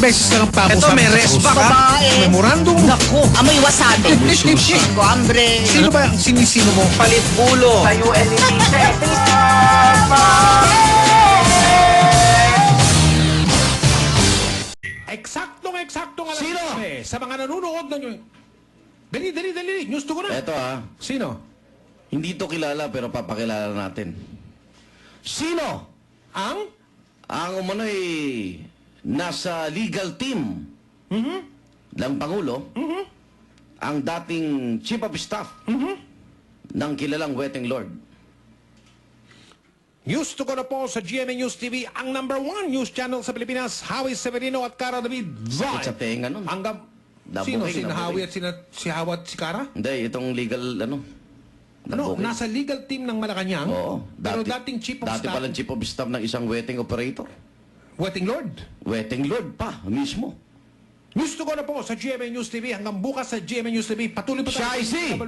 beses na lang pa ako Ito, may respa ka. Memorandum. Naku, amoy wasabi. Tengo hambre. Sino ba ang sinisino mo? Palit ulo. Tayo Eksaktong alam Sino? sa mga nanonood na nyo. Dali. News to ko na. Eto Sino? hindi to kilala pero papakilala natin. Sino Ang? ang umano'y nasa legal team ng Pangulo, ang dating Chief of Staff ng kilalang Weteng Lord? News to ko na po sa GMA News TV, ang #1 news channel sa Pilipinas, Howie Severino at Cara David. Sakit sa tenga nun. Hanggang... Nabuking, Sino? Si nabuking. Howie at si Hawa at si Cara? Hindi, itong legal, Ano? nabuking. Nasa legal team ng Malacanang? Oo. Pero dating Chief of Dati Staff. palang Chief of Staff ng isang wetting operator. Wetting Lord. Wetting Lord pa, mismo. News to ko na po sa GMA News TV. Hanggang bukas sa GMA News TV. Patuloy po tayo. Shaisi!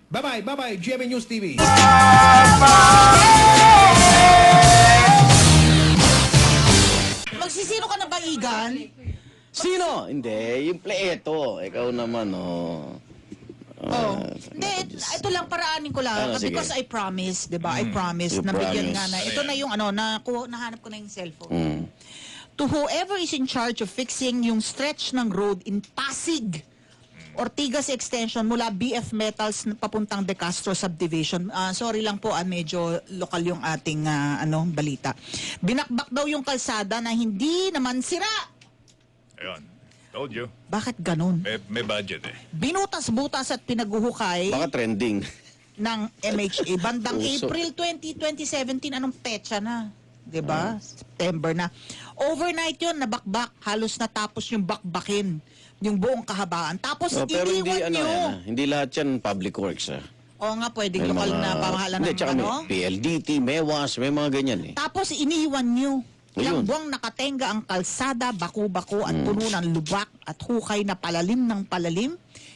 Bye-bye, GMA News TV. Magsisino ka na ba, Igan? Sino? Hindi, yung pleto. Ikaw naman, Oh. Hindi, ito lang paraanin ko lang. Ano, sige. Because I promise, di ba? I promise. You Nabigyan promise. nga na. Ito na yung nahanap ko na yung cellphone. Mm. To whoever is in charge of fixing yung stretch ng road in Pasig, Ortigas Extension mula BF Metals papuntang De Castro Subdivision. Sorry lang po, medyo lokal yung ating balita. Binakbak daw yung kalsada na hindi naman sira. Ayun. Told you. Bakit ganun? May budget eh. Binutas-butas at pinaguhukay Baka trending. ng MHA bandang Uso. April 20, 2017. Anong petsa na? 'Di ba? September na. Overnight 'yon, nabakbak. Halos natapos yung bakbakin. Yung buong kahabaan. Tapos Pero hindi, iniwan nyo. hindi lahat yan public works, Oo nga, pwedeng lokal na pamahalaan Hindi, ng tsaka may PLDT, MEWAS, may mga ganyan eh. Tapos iniwan nyo. Ilang Ayun. buwang nakatenga ang kalsada, bako-bako at puno ng lubak at hukay na palalim ng palalim.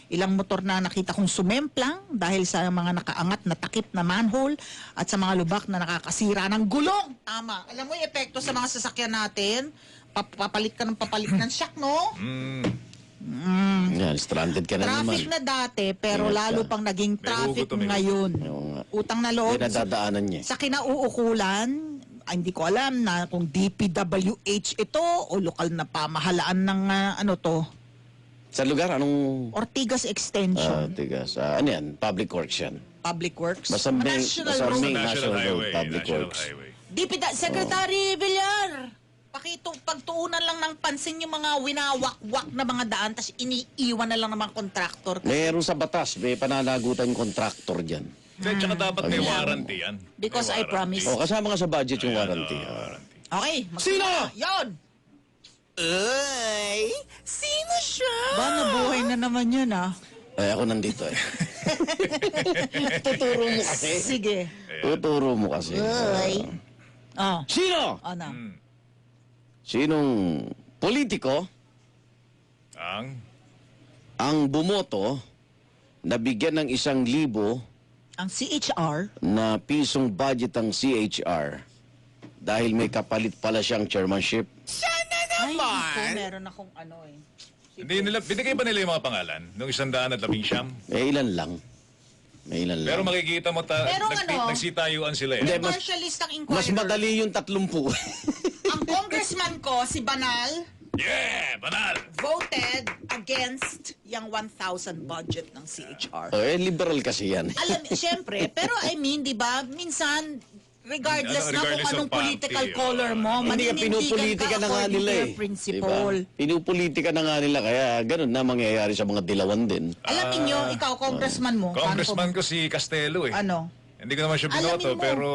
Ilang motor na nakita kong sumemplang dahil sa mga nakaangat na takip na manhole at sa mga lubak na nakakasira ng gulong. Tama. Alam mo yung epekto sa mga sasakyan natin? Papalit ka ng shock, no? Yan, stranded ka na Traffic naman. na dati, pero Ingat lalo ka. pang naging traffic hugot, may ngayon. Oo nga. Utang na loob. Hindi nadadaanan niya. Sa kinauukulan, hindi ko alam na kung DPWH ito o lokal na pamahalaan ng to, Sa lugar, anong... Ortigas Extension, tigas. Ano yan? Public works yan. Public Works, Basta main, National basta Road. main national road, public National works. Highway. Secretary Villar, pagtuunan lang ng pansin yung mga winawak-wak na mga daan tapos iniiwan na lang ng mga kontraktor. Meron sa batas, may pananagutan yung contractor dyan. Tsaka dapat may warranty yan. Because I May warranty. promise. Kasama nga sa budget yung Ayan, warranty. warranty. Okay, Sino? Yon! Ay, sino siya? Ba, nabuhay na naman yun, Ay, ako nandito eh. Tuturo mo kasi. Sige. Tuturo mo kasi. Ay. Oh, Sino? ano? Sinong politiko ang bumoto na bigyan ng 1,000 Ang CHR, na pisong budget ang CHR dahil may kapalit pala siyang chairmanship? ay, ito, meron akong Hindi nila, binigay ba nila yung mga pangalan? Nung 119? Ilan lang. May ilan lang. Pero makikita mo, Pero nagsitayuan sila eh. Hindi, Impartial list ang Mas inquirer. madali yung 30. Ang congressman ko, si Banal, Yeah! Banal! voted against yung 1,000 budget ng CHR. Liberal kasi yan. Alam, syempre, pero I mean, di ba, minsan, regardless na kung Regardless anong of party, political color mo, Hindi ka pinupolitika na nga nila eh. principle. Diba? Pinupolitika na nga nila kaya ganun na mangyayari sa mga dilawan din. Alam niyo, ikaw, congressman mo, Congressman ko si Castelo eh. Ano? Hindi ko naman siya Alamin binoto, mo. pero...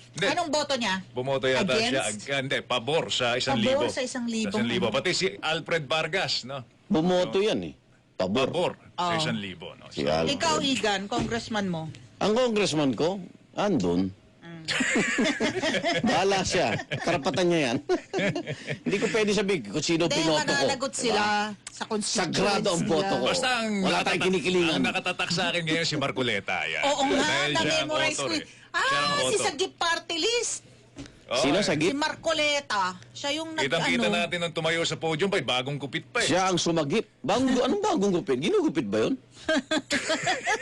Hindi, Anong boto niya? bumoto yata siya. Against? Hindi, pabor sa 1,000. Pabor sa 1,000. Sa 1,000. Pati si Alfred Vargas, no? Bumoto yan eh. Pabor. Pabor sa Oh. 1,000. No? Si Alfred. Ikaw, Igan, congressman mo. Ang congressman ko, andun. Bahala siya. Karapatan niya yan. Hindi ko pwede sabihin kung sino Hindi, pinoto ko. mananagot sila sa constituents Sagrado ang boto ko. Basta ang Wala tayong kinikilingan. Ang nakatatak sa akin ngayon si Marcoleta. Yan. Oo nga, Dahil siya ang na-memorize ko. author eh. Siya ang Si author. Sagip Party List. Oo, Sino eh. sa Si git? Marcoleta, siya yung Kitang-kita nag-ano. natin nung tumayo sa podium pa, bagong kupit pa eh. Siya ang sumagip. Anong bagong gupit? Ginugupit ba yun?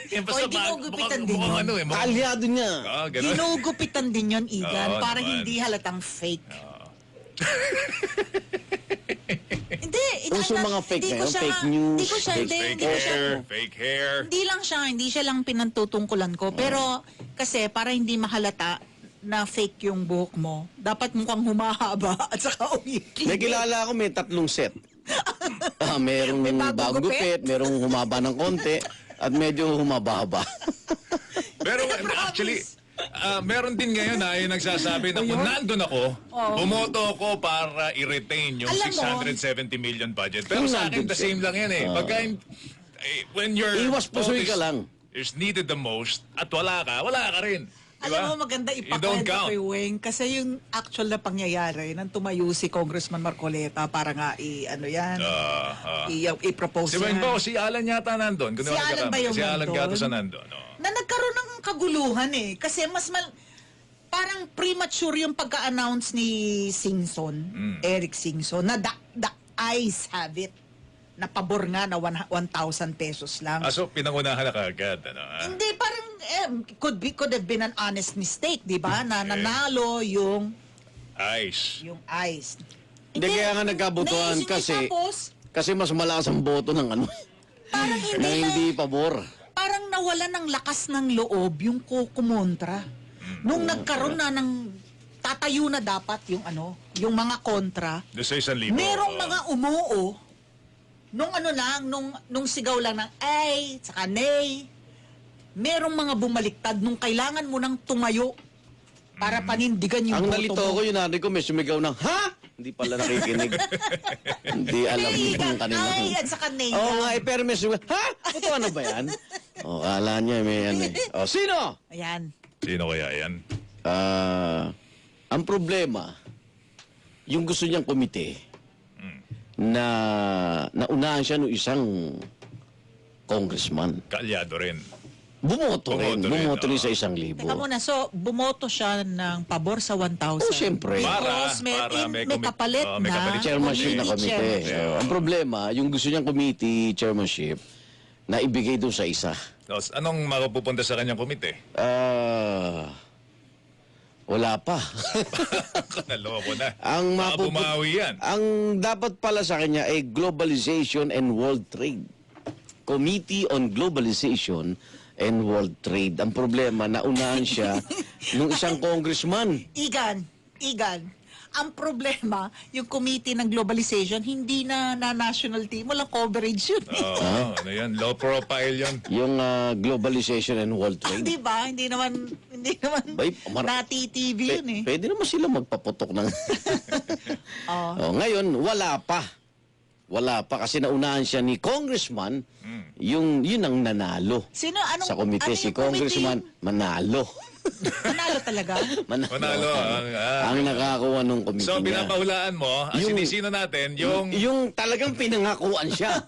Eh, Oy, ginugupitan din mukhang yun. ano eh. Mukhang, Kaalyado niya. ganun. Ginugupitan din yon Igan, Oo, para naman. hindi halatang fake. Hindi, Uso mga fake hindi na ko yun, siya- fake news, Hindi ko siya, fake- hindi, Fake hindi ko siya, hair, fake hair. hindi siya lang pinantutungkulan ko. Pero, kasi para hindi mahalata na fake yung buhok mo, dapat mukhang humahaba at saka umiikli. May kilala ako, may 3 set. Merong May bagong bagong gupit? gupit, merong humaba ng konti, at medyo humaba-haba. Pero actually, meron din ngayon na yung nagsasabi na kung nandun ako, bumoto ako para i-retain yung Alam mo, 670 million budget. Pero Kung sa akin, nandun the same lang yan eh. Pagka, when your Iwas pusoy vote ka lang. is needed the most at wala ka rin. Diba? Alam mo, maganda You don't ipakwento count. kay Weng kasi yung actual na pangyayari nang tumayo si Congressman Marcoleta para nga i-propose Si Weng yan. Bo, si Alan yata nandun. Kung Si di ako Alan ba nagkakamali. yung Si Alan nandun? Gatos na nandun. Na nagkaroon ng kaguluhan eh. Kasi parang premature yung pagka-announce ni Singson, Eric Singson, na the eyes have it. Na pabor nga na 1,000 pesos lang. So, pinangunahan na kaagad. Hindi, parang could have been an honest mistake, di ba? Na nanalo yung Ice. eyes. Hindi, kaya nga nagkabutuhan naisip niya kasi- tapos, Kasi mas malakas ang boto ng parang na hindi pabor. parang nawala ng lakas ng loob yung kumontra. Nung nagkaroon na ng tatayo na dapat yung yung mga kontra, Doon sa 1,000. merong mga umuo nung nung sigaw lang ng ay, saka nay, merong mga bumaliktad nung kailangan mo nang tumayo para panindigan yung Ang boto nalito mo. ko, yun natin ko, may sumigaw ng, ha? Hindi pala nakikinig. Hindi alam yung kanila. Ay, at saka nay. Oo nga, pero may sumigaw, ha? Ito ano ba yan? O, kala niya may ano eh. O, sino? Ayan. Sino kaya yan? Ang problema, yung gusto niyang komite, na naunahan siya ng isang congressman. Kaalyado rin. Bumoto rin Bumoto rin, sa 1,000. Teka muna, so bumoto siya ng pabor sa 1,000. Oh, siyempre. Because may kapalit may na kapalit Chairmanship na komite. chairmanship. So, ang problema, yung gusto niyang committee chairmanship, na ibigay doon sa isa. Tapos, anong mapupunta sa kanyang komite? Wala pa. Naloko na. ang Baka mapupun- bumawi yan. Ang dapat pala sa kanya ay Globalization and World Trade. Committee on Globalization and World Trade. Ang problema, naunahan siya nung isang congressman. Igan, ang problema, yung committee ng globalization, hindi na national team, walang coverage yun. Oo, ano yan? Low profile yun. Yung Globalization and World Trade. Di ba? Hindi naman Bay, nati-TV yun eh. Pwede naman sila magpaputok ng... Oh, ngayon, wala pa. Wala pa kasi naunahan siya ni Congressman, yun ang nanalo Sino? Anong, sa komite. ano Si yung Congressman Manalo. Manalo talaga? Manalo. Ang nakakuha ng komite So, niya. pinapahulaan mo, ang Yung- sinisino natin, yung... Yung talagang pinangakuan siya.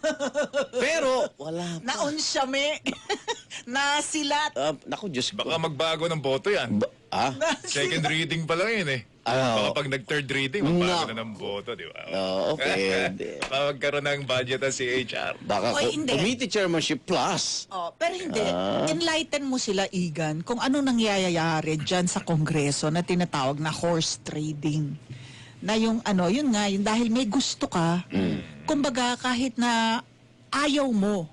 Pero, wala pa. Naunsyame. Nasilat. Naku, Diyos ko. Baka magbago ng boto yan. Second reading pa lang yun eh. Baka pag nag-third reading, magbago na ng boto, di ba? Oo, pwede. Baka magkaroon ng budget ang CHR. Baka Oy, hindi. committee chairmanship plus. Oh, pero hindi. Enlighten mo sila, Igan, kung ano nangyayari dyan sa Kongreso na tinatawag na horse trading. Na yun nga, yung dahil may gusto ka, kumbaga kahit na ayaw mo,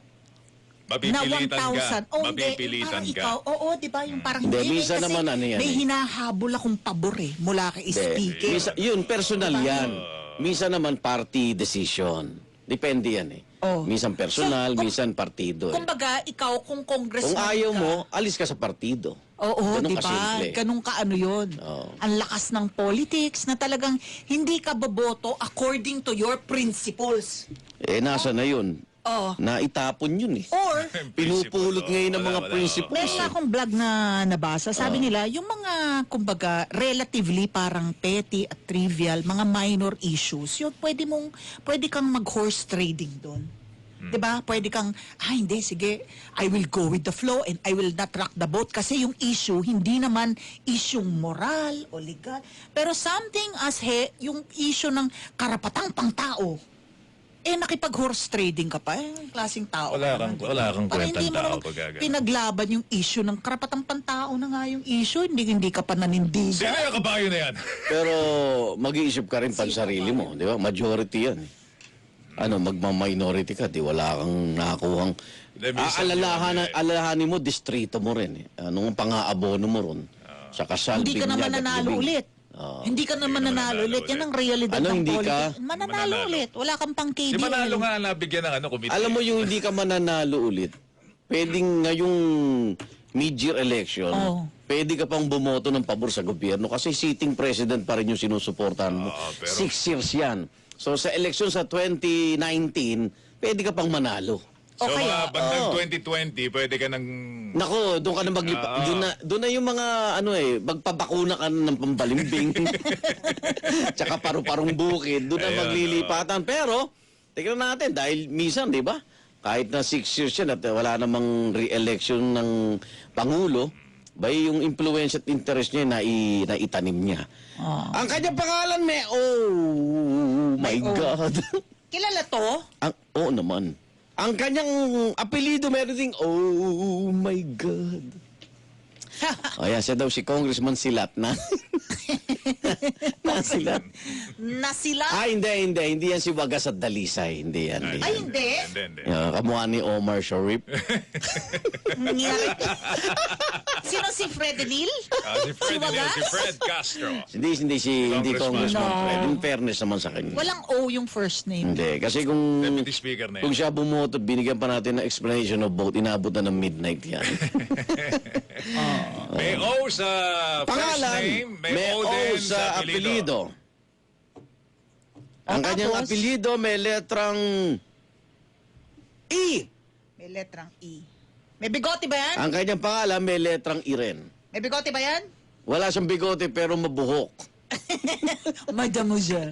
na Mapipilitan 1,000. ka. Oh, hindi. Mapipilitan Parang ka. ikaw, oo, di ba? Yung parang Hindi, hindi. minsan kasi naman ano yan may eh. hinahabol akong pabor eh, mula kay speaker. Yun, personal yan. Minsan naman party decision. Depende yan eh. Oh. Minsan personal, So, minsan partido. Eh. Kumbaga, ikaw kung congressman Kung ayaw ka, mo, alis ka sa partido. oo, Ganun di ba? kasimple. Ganun ka ano yun. Oo. Ang lakas ng politics na talagang hindi ka boboto according to your principles. Nasa na yun? Oh. Na itapon yun eh. Or, Pinupulot ngayon ng mga Wala. principles. meron akong vlog na nabasa. Sabi nila, yung mga, kumbaga, relatively parang petty at trivial, mga minor issues, yun, pwede kang mag-horse trading doon. 'Diba? Pwede kang, hindi, sige, I will go with the flow and I will not rock the boat kasi yung issue, hindi naman isyung moral o legal. Pero something as yung issue ng karapatang pangtao. Nakipag-horse trading ka pa, klaseng tao. Wala ka kang- naman, wala diba? kang Parang kwentang hindi mo tao naman pag gagawin. pinaglaban yung issue ng karapatang pantao na nga yung issue, hindi ka pa nanindigan. Sino yung kabayo na yan? Pero mag-iisip ka rin pansarili mo, di ba? Majority yan. Magma-minority ka, di wala kang nakakuhang... Hindi, minsan alalahanin mo, distrito mo rin. Anong pang-aabono mo ron? Sa kasal, Hindi ka naman binyag at nanalo libing. ulit. Hindi ka naman nanalo ulit. Yan ang realidad Ano, ng hindi ka? politics. Mananalo Mananalo. ulit. Wala kang pang KDL. Si Manalo nga nabigyan ng committee. Alam mo yung hindi ka mananalo ulit, pwedeng ngayong mid-year election, pwede ka pang bumoto ng pabor sa gobyerno kasi sitting president pa rin yung sinusuportahan mo. pero- 6 years yan. So sa election sa 2019, pwede ka pang manalo. So kaya, mga bandang 2020, pwede ka nang... Nako, doon ka na doon na yung mga magpabakuna ka na ng pambalimbing. Tsaka paru-parong bukid, doon na Ayun, maglilipatan. Pero tingnan natin dahil minsan, 'di ba? Kahit na 6 years yan at wala namang re-election ng pangulo, yung influence at interest niya na itanim niya. Ang kanyang pangalan my God. Kilala to? Oo naman. Ang kanyang apelido meron ding, oh my God. Ayan, siya daw si Congressman Silat na. Silat. Nasila? Hindi yan si Wagas at Dalisay. Hindi yan. Ay, hindi. Hindi. Kamukha ni Omar Sharif. Nangyari. Sino si Fred Neil? Si Fred, Wagas? si Fred Castro. Hindi Congressman No. Fred. In fairness naman sa kanya. Walang O yung first name. Hindi. Kasi kung Deputy Speaker na yan. siya bumoto, binigyan pa natin ng explanation of vote, inabot na ng midnight yan. May O sa first name, may O din sa apelido. Ang kanyang tapos? apelido may letrang E. May letrang E. May bigote ba yan? Ang kanyang pangalan may letrang I rin. May bigote ba yan? Wala siyang bigote pero mabuhok. Madam mo siya.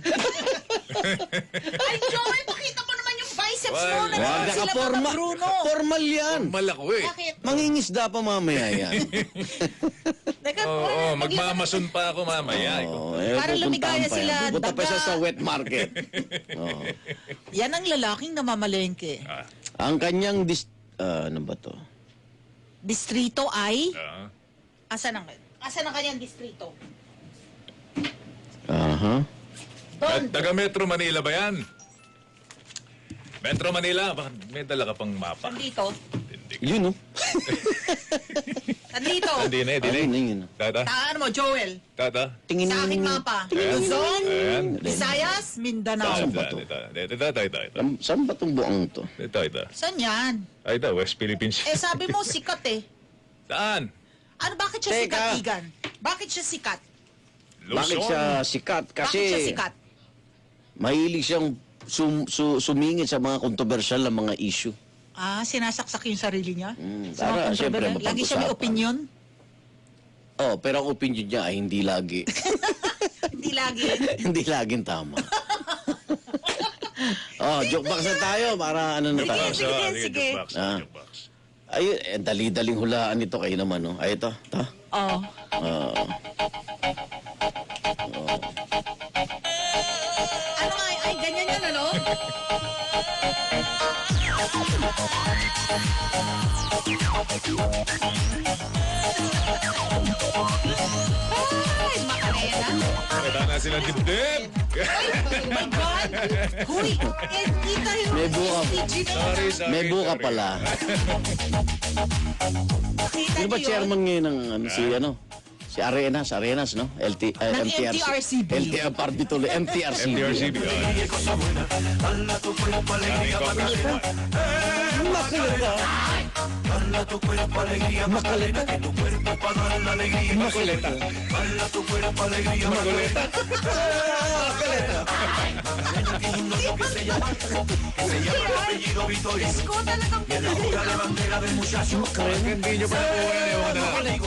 Ay, Joey, pakita mo naman yung biceps mo na naman Wala sila ka Mama Bruno. Formal yan. Malako eh. Bakit? Mangingisda pa mamaya yan. Teka, Oo, magmamason pa ako mamaya. Para lumigaya pupuntahan pa yan. sila, Pupunta pa daga. siya sa wet market. Oo. Yan ang lalaking namamalengke. Ang kanyang ano ba to? Distrito ay... Ah. Asan ang kanyang distrito? Aha. Doon. Taga Metro Manila ba yan? Metro Manila? Bakit may dala ka pang mapa? Nandito. Yun, no? Nandito. Hindi na, hindi Ayun, na. yun. Tata? Taan mo, Joel. Tata? Tingin Sa aking mapa. Ayan. Luzon, Ayan. Visayas, Mindanao. Saan ba to? Ito. Saan ba itong buang to? Ito. Saan yan? Ay, ito, West Philippines. Sabi mo, sikat eh. Saan? Ano, bakit siya Teka. sikat, Igan? Bakit siya sikat? Bakit Luzon. siya sikat? Kasi Bakit siya sikat? mahilig siyang sumingit sa mga kontrobersyal na mga issue. Sinasaksak yung sarili niya? Sa para, mga siyempre, kontrobersyal? Lagi siya may mapag-usapan. opinion? Oh, pero ang opinion niya ay hindi lagi. Hindi lagi. Hindi laging tama. Joke box na tayo para ano na tayo. Sige. Jukebox, Ah. jukebox. Ay, dali-daling hulaan ito kayo naman, no? Ay, ito. Oh. Ano nga? Ay, ganyan yan, ano? Ay, makarena. Wala na sila dibdib. Oh my God! Huy! Kita yung May buka. SPG na Sorry, yun. sorry. May buka sorry. pala. Nakita Sino ba niyo yun? chairman ngayon ng si Arenas, no? Ng MTRCB. LTFRB tuloy. MTRCB. MTRCB. Daming congressman. Makuleta. Makuleta. Isko talagang Hindi nyo pa nakuha yan. Ewan ko na lang.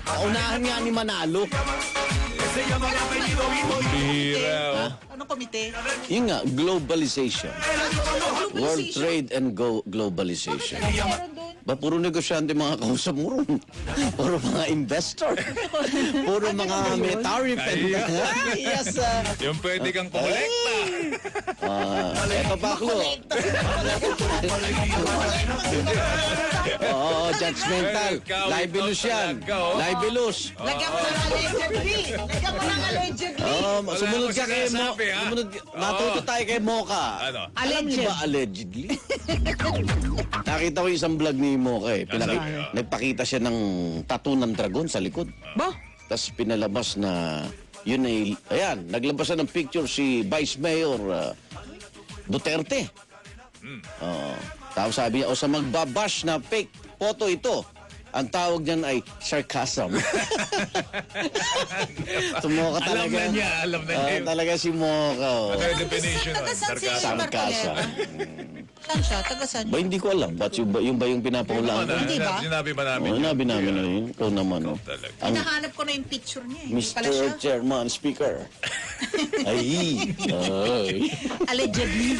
Paunahan nga ni Manalo. Bira, oh. Anong komite? Yun nga, globalization. World trade and globalization. Meron doon. Ba, puro negosyante mga kausap mo ron. Puro mga investor. Puro mga may tariff. Yes, Yung pwede kang kumulekta. eto Baklo. Oo, judgmental. Libelous yan. Libelous. Lagyan mo ng allegedly. Lagyan mo ng allegedly. Sumunod akong ka kay Mo. sinasabi, ha? Sumunod, matuto tayo kay Mocha. Ano? Alam niyo ba allegedly? Nakita ko yung isang vlog ni Mocha eh. Nagpakita siya ng tattoo ng dragon sa likod. Ba? Tapos pinalabas na yun ay, ayan, naglabas na ng picture si Vice Mayor Duterte. Tapos sabi niya, o sa magbabash na fake photo ito, ang tawag niyan ay sarcasm. Tumoka talaga. Alam na niya. Talaga si Mocha. Ano yung definition nun? Taga-saan si Sarcasm. Sarcasm. Saan siya? Taga-saan? Ba, hindi ko alam. Ba't yung ba yung pinapangulangan ko? Hindi ba? Sinabi ba namin? Oo, nabi namin na yun. Ikaw naman. Oh. Talaga. Hinahanap ko na yung picture niya. Hindi pala siya. Mr. Chairman, Speaker. Ay. Ay. Allegedly.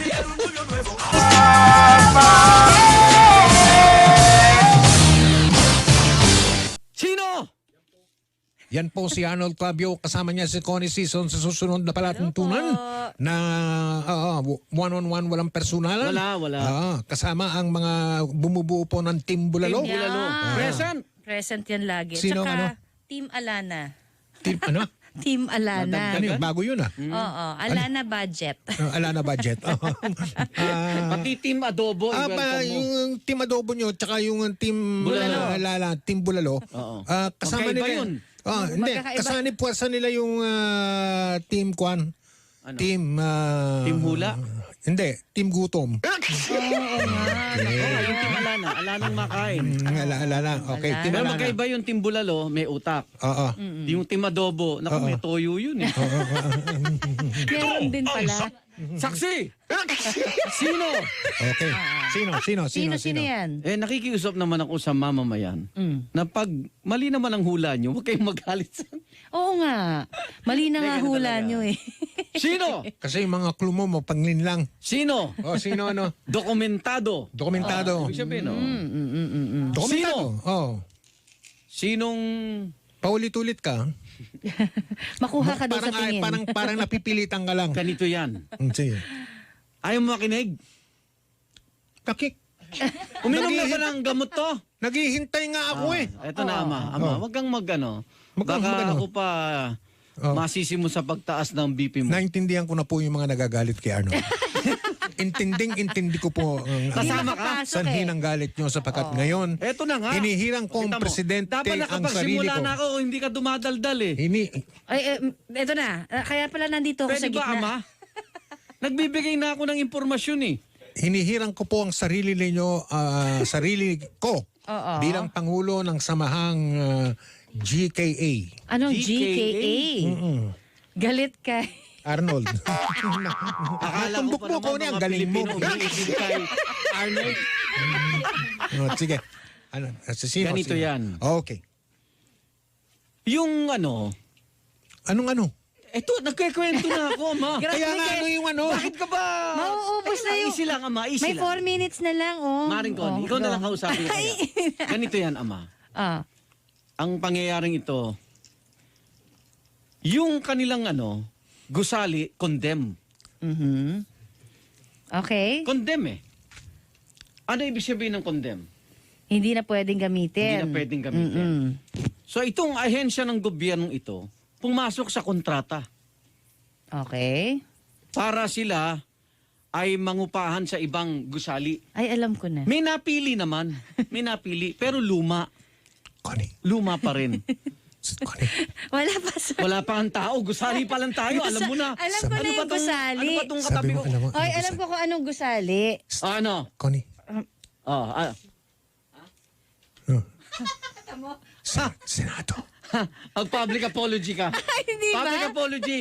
Sino? Yan po si Arnold Clavio, kasama niya si Connie Season sa susunod na palatuntunan na one-on-one, walang personalan. Wala. Kasama ang mga bumubuo po ng Team Bulalo. Yeah. Present. Present yan lagi. Sino, Tsaka, ano? Team Alana. Team, ano? Team Alana. Ano yun? Bago yun Oo, Alana Budget. Alana Budget. Pati team adobo. Yung Team Adobo nyo, tsaka yung Team Bulalo. Team Bulalo. Oo. Kasama Magkaiba nila. yun. Hindi, Magkakaiba. kasanib puwersa nila yung Team Kwan. Ano? Team... Team Hula? Hindi, Team Gutom. Yung team Alana. Alanang makain. Alala. Okay, Alana. Team Pero Alana. magkaiba yung team Bulalo, may utak. Oo. Yung team adobo, naku, may toyo yun eh. Meron din pala. Saksi! Sino? Okay. Sino? Sino yan? Nakikiusap naman ako sa mamamayan na pag mali naman ang hula nyo, huwag kayong magalit sa... Oo nga. Mali na nga Teka na hula talaga. nyo eh. Sino? Kasi yung mga clue mo, panglin lang. Sino? Sino ano? Dokumentado. Dokumentado. Ibig sabihin, no? Dokumentado. Sinong... Paulit-ulit ka. Makuha ka daw sa tingin. Parang napipilitan ka lang. Ganito yan. Sige. Ayaw mo makinig? Nakik. Uminom na ba ng gamot to? Naghihintay nga ako eh. Eto na, Ama. Ama, wag kang mag-ano. Baka Mag-ano? ako pa masisi mo sa pagtaas ng BP mo. Naintindihan ko na po yung mga nagagalit kay Arnold. Intindi ko po ang Kasama ka? sanhi ng galit nyo sapagkat ngayon, Eto na nga. hinihirang ko ang Kita mo, presidente dapat ang sarili nakapagsimula ko. na ako, hindi ka dumadaldal eh. Ay, eto na. Kaya pala nandito ako sa Pwede ba, gitna. Ama? Nagbibigay na ako ng impormasyon eh. Hinihirang ko po ang sarili ninyo, sarili ko Oo. bilang Pangulo ng Samahang GKA. Anong GKA? GKA? Galit ka. Arnold. Akala ko Tumbok pa mo, naman Connie, ang mga galing mo. Pilipino umiitim kay Arnold. Sige. Sino? Ganito Sino? yan. Okay. Yung ano, Anong? eto, nagkikwento na ako, Ma. Kaya nga ano yung ano? Bakit ka ba? Mauubos na yung... Easy lang, Ama. Easy May lang. 4 minutes na lang, oh. Maring Connie, ikaw na lang kausapin ko. kaya. Ganito yan, Ama. Ang pangyayaring ito, yung kanilang gusali, condemn. Okay. Condemn eh. Ano ibig sabihin ng condemn? Hindi na pwedeng gamitin. Hindi na pwedeng gamitin. So itong ahensya ng gobyernong ito, pumasok sa kontrata Okay. para sila ay mangupahan sa ibang gusali. Ay, alam ko na. May napili naman. May napili. Pero luma. Connie. Luma pa rin. Connie. Wala pa sa... Wala pa ang tao. Gusali pa lang tayo. Alam mo na. Alam ko na yung ba tong- gusali. Ano ba itong Sabi katabi mo, ko? alam mo. Ay, alam ko kung anong gusali. Ano? Connie. Senado. Mag-public apology ka. Hindi ba? Public apology.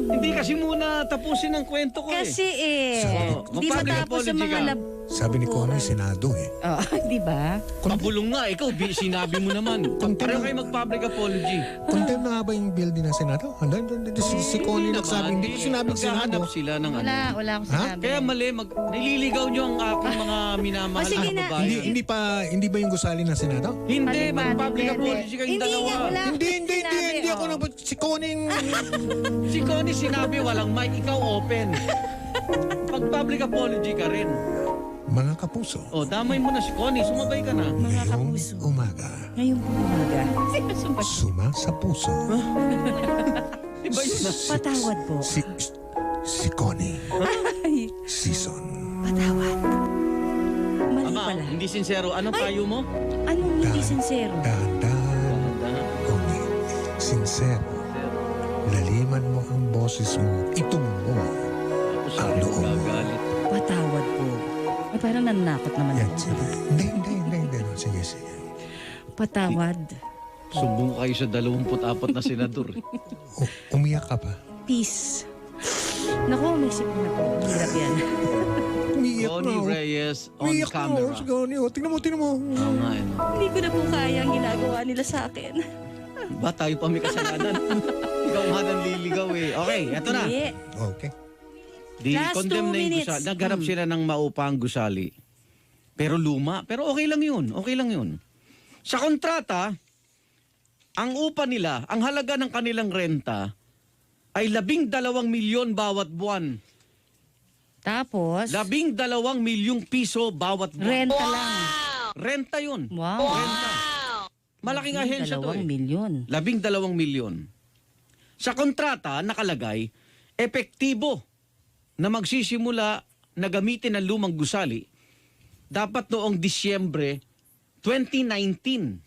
Hindi kasi muna tapusin ang kwento ko Kasi Oo, hindi mag-public matapos sa apology mga ka. Sabi ni Connie, Senado eh. Oh, di ba? Pabulong nga, ikaw, sinabi mo naman. Pareho kayo mag-public apology. Condemn na nga ba yung bill din ng Senado? Si Connie nagsabi, hindi ko sinabing Senado. Naghahanap sila ng ano. Wala akong Ha? sinabi. Kaya mali, nililigaw nyo ang aking mga minamahal O, sige na na. babayan. Hindi ba yung gusali ng Senado? Hindi, Paliban, mag-public hindi. apology kayong Hindi dalawa. nga, wala. Hindi ako oh. si Connie. Si Connie sinabi walang mic, ikaw open. Pag-public apology ka rin. Mga kapuso, O, damay mo na si Connie, sumabay ka na. Mga ngayong kapuso. umaga, Ngayong umaga. suma sa puso, Iba yun na. Patawad po. si Connie, Ay, season. patawad. Mali Ama, pala. hindi sincero. Anong payo mo? Anong hindi sincero? Dahan-dahan, Connie, sincero. Laliman mo ang boses mo, itungo mo. Tapos sabi mo loob. gagalit. Patawad po. Ay, parang nanakot naman Yan, ako. sige. Hindi. Sige. Patawad. Sumbong kayo sa 24 na senador. Umiyak ka pa. Peace. Naku, may sipin ako. Hirap yan. Umiyak Connie na. Reyes on Umiyak na. camera. Si Connie, tingnan mo. Oo nga, ano. Hindi ko na po kaya ang ginagawa nila sa akin. Ba, tayo pa may kasalanan. Ikaw nga nang liligaw eh. Okay, eto na. Hindi. Okay. Di Last condemn 2 na yung minutes. gusali. Naghanap sila ng maupang gusali. Pero luma. Pero okay lang yun. Sa kontrata, ang upa nila, ang halaga ng kanilang renta ay 12 milyon bawat buwan. Tapos, 12 milyong piso bawat buwan. renta lang. Renta yun. Wow. Renta. Malaking ahensya to 2 eh. milyon. 12 milyon. Sa kontrata, nakalagay, epektibo na magsisimula na gamitin ang lumang gusali dapat noong Disyembre 2019.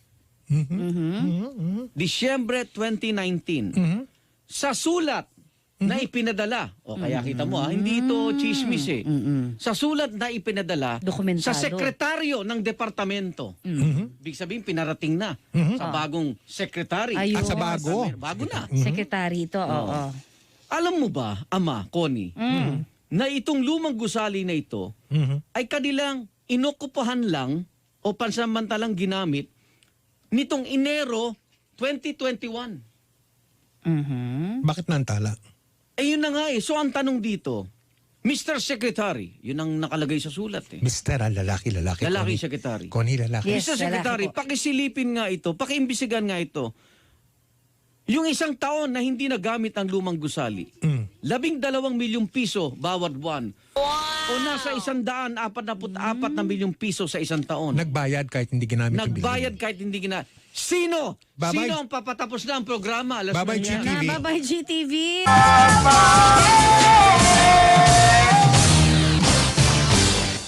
Disyembre 2019. Sa sulat na ipinadala, o kaya kita mo hindi ito chismis eh. Sa sulat na ipinadala Dokumentado. sa sekretaryo ng departamento. Ibig sabihin, pinarating na sa bagong sekretary. Ayun. Sa bago. Bago na. Sekretary ito, oo. Alam mo ba, Ama, Connie, na itong lumang gusali na ito ay kanilang inokupahan lang o pansamantalang ginamit nitong Enero 2021. Bakit nantala? Eh yun na nga eh. So ang tanong dito, Mr. Secretary, yun ang nakalagay sa sulat eh. Mister, lalaki. Lalaki Connie. secretary. Connie, lalaki. Yes, Mr. Secretary, lalaki po. pakisilipin nga ito, pakiimbisigan nga ito. Yung isang taon na hindi nagamit ang lumang gusali, 12 milyong piso bawat buwan. O nasa 144 na milyong piso sa isang taon. Nagbayad kahit hindi ginamit yung Nagbayad bilhin. kahit hindi gina... Sino? Bye-bye. Sino ang papatapos na ang programa? Alas Bye-bye, na yan. GTV. Bye-bye, GTV!